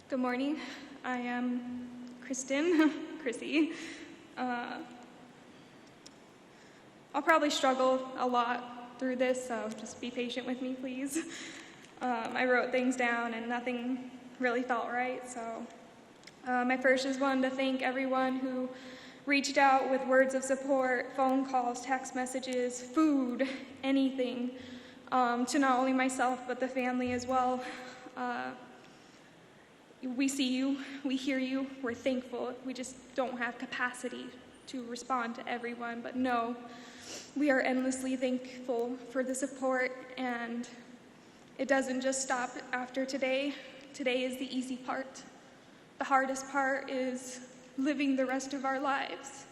Good morning. I am Kristen, Chrissy. I'll probably struggle a lot through this, so just be patient with me, please. I wrote things down and nothing really felt right, so I first just wanted to thank everyone who reached out with words of support, phone calls, text messages, food, anything, to not only myself but the family as well. We see you, we hear you, we're thankful. We just don't have capacity to respond to everyone, but no, we are endlessly thankful for the support, and it doesn't just stop after today. Today is the easy part. The hardest part is living the rest of our lives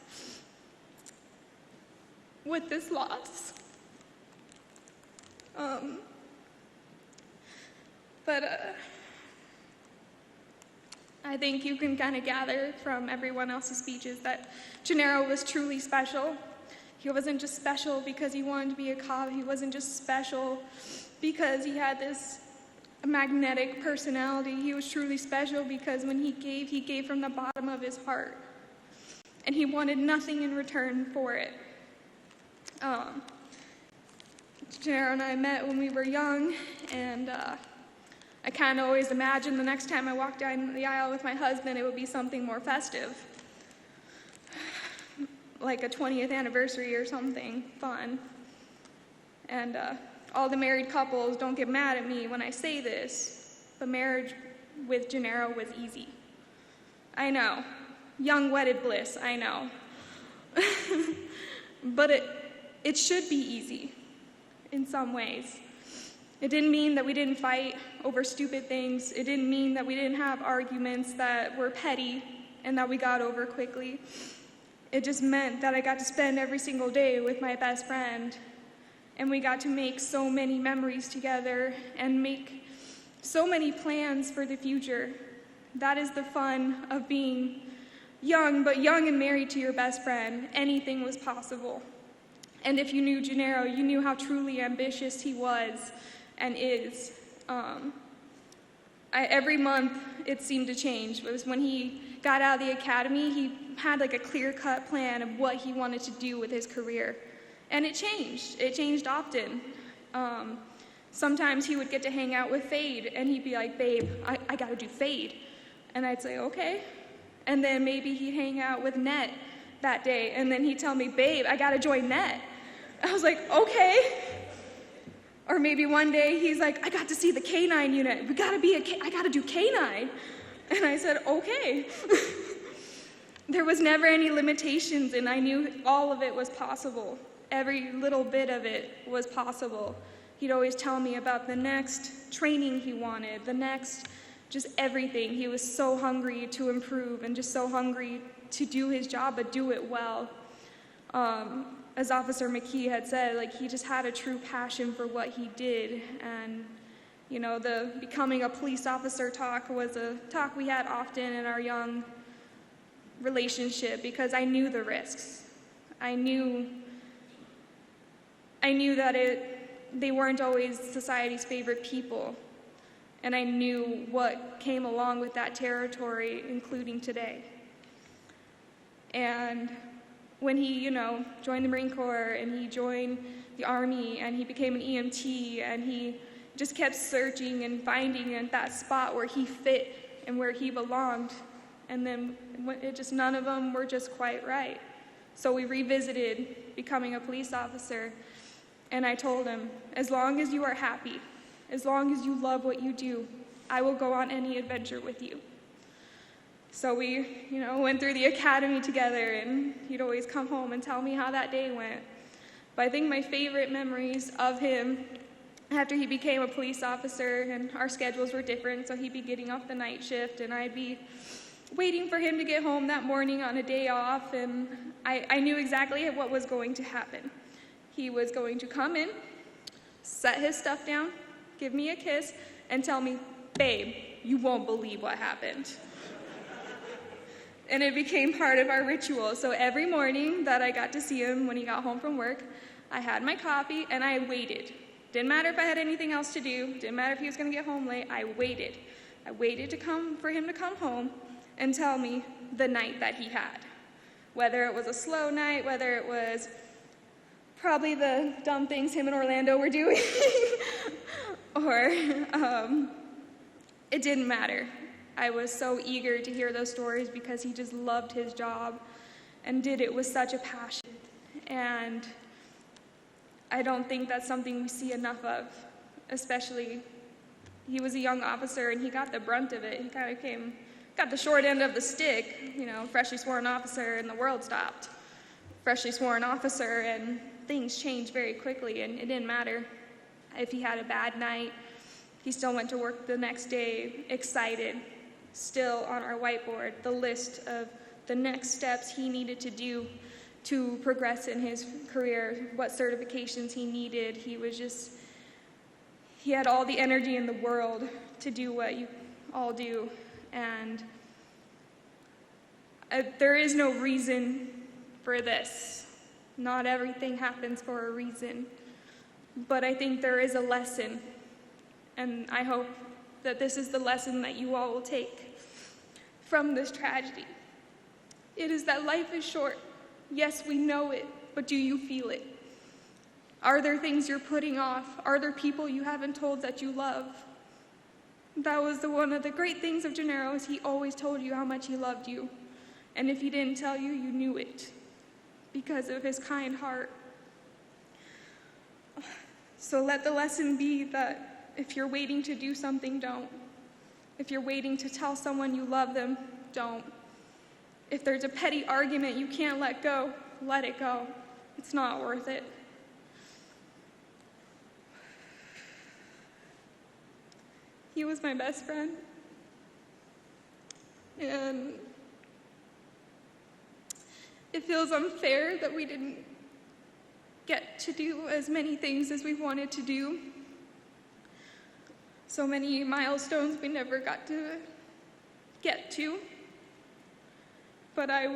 with this loss. I think you can kind of gather from everyone else's speeches that Ginarro was truly special. He wasn't just special because he wanted to be a cop. He wasn't just special because he had this magnetic personality. He was truly special because when he gave from the bottom of his heart. And he wanted nothing in return for it. Ginarro and I met when we were young, and I kind of always imagined the next time I walked down the aisle with my husband, it would be something more festive, like a 20th anniversary or something fun. And all the married couples, don't get mad at me when I say this, but marriage with Ginarro was easy. I know, young wedded bliss, I know. But it should be easy in some ways. It didn't mean that we didn't fight over stupid things. It didn't mean that we didn't have arguments that were petty and that we got over quickly. It just meant that I got to spend every single day with my best friend, and we got to make so many memories together and make so many plans for the future. That is the fun of being young, but young and married to your best friend. Anything was possible. And if you knew Ginarro, you knew how truly ambitious he was and is. Every month it seemed to change. It was when he got out of the academy, he had like a clear-cut plan of what he wanted to do with his career. And it changed. It changed often. Sometimes he would get to hang out with Fade, and he'd be like, babe, I gotta do Fade. And I'd say, okay. And then maybe he'd hang out with Net that day, and then he'd tell me, babe, I gotta join Net. I was like, okay. Or maybe one day he's like, I got to see the K9 unit. I gotta do K9. And I said, okay. There was never any limitations, and I knew all of it was possible. Every little bit of it was possible. He'd always tell me about the next training he wanted, the next, just everything. He was so hungry to improve and just so hungry to do his job, but do it well. As Officer McKee had said, like, he just had a true passion for what he did. And, you know, the becoming a police officer talk was a talk we had often in our young relationship because I knew the risks. I knew that they weren't always society's favorite people. And I knew what came along with that territory, including today. And when he, joined the Marine Corps and he joined the Army and he became an EMT and he just kept searching and finding that spot where he fit and where he belonged. And then none of them were just quite right. So we revisited becoming a police officer, and I told him, as long as you are happy, as long as you love what you do, I will go on any adventure with you. So we, went through the academy together, and he'd always come home and tell me how that day went. But I think my favorite memories of him, after he became a police officer, and our schedules were different, so he'd be getting off the night shift, and I'd be waiting for him to get home that morning on a day off, and I knew exactly what was going to happen. He was going to come in, set his stuff down, give me a kiss, and tell me, babe, you won't believe what happened. And it became part of our ritual. So every morning that I got to see him when he got home from work, I had my coffee and I waited. Didn't matter if I had anything else to do, didn't matter if he was going to get home late, I waited. I waited for him to come home and tell me the night that he had. Whether it was a slow night, whether it was probably the dumb things him and Orlando were doing, or it didn't matter. I was so eager to hear those stories because he just loved his job and did it with such a passion. And I don't think that's something we see enough of, especially he was a young officer and he got the brunt of it. He kind of got the short end of the stick, freshly sworn officer and the world stopped. Freshly sworn officer and things changed very quickly, and it didn't matter if he had a bad night. He still went to work the next day excited, still on our whiteboard, the list of the next steps he needed to do to progress in his career, what certifications he needed. He had all the energy in the world to do what you all do, and there is no reason for this. Not everything happens for a reason, but I think there is a lesson, and I hope that this is the lesson that you all will take from this tragedy. It is that life is short. Yes, we know it, but do you feel it? Are there things you're putting off? Are there people you haven't told that you love? That was one of the great things of Ginarro, is he always told you how much he loved you. And if he didn't tell you, you knew it because of his kind heart. So let the lesson be that if you're waiting to do something, don't. If you're waiting to tell someone you love them, don't. If there's a petty argument you can't let go, let it go. It's not worth it. He was my best friend. And it feels unfair that we didn't get to do as many things as we wanted to do. So many milestones we never got to get to. But I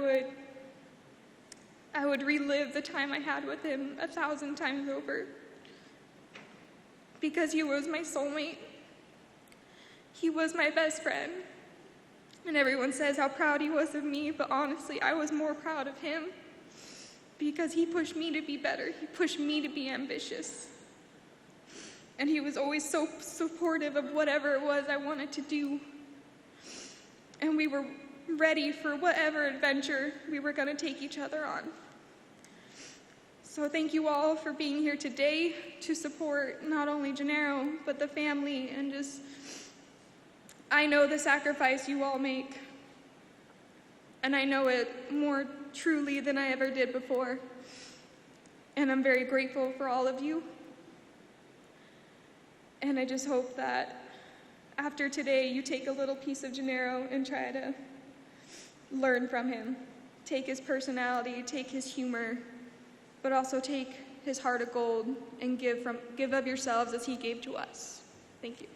would relive the time I had with him 1,000 times over, because he was my soulmate. He was my best friend. And everyone says how proud he was of me, but honestly, I was more proud of him because he pushed me to be better. He pushed me to be ambitious. And he was always so supportive of whatever it was I wanted to do. And we were ready for whatever adventure we were going to take each other on. So thank you all for being here today to support not only Ginarro, but the family, and I know the sacrifice you all make, and I know it more truly than I ever did before. And I'm very grateful for all of you. And I just hope that after today, you take a little piece of Ginarro and try to learn from him. Take his personality, take his humor, but also take his heart of gold and give of yourselves as he gave to us. Thank you.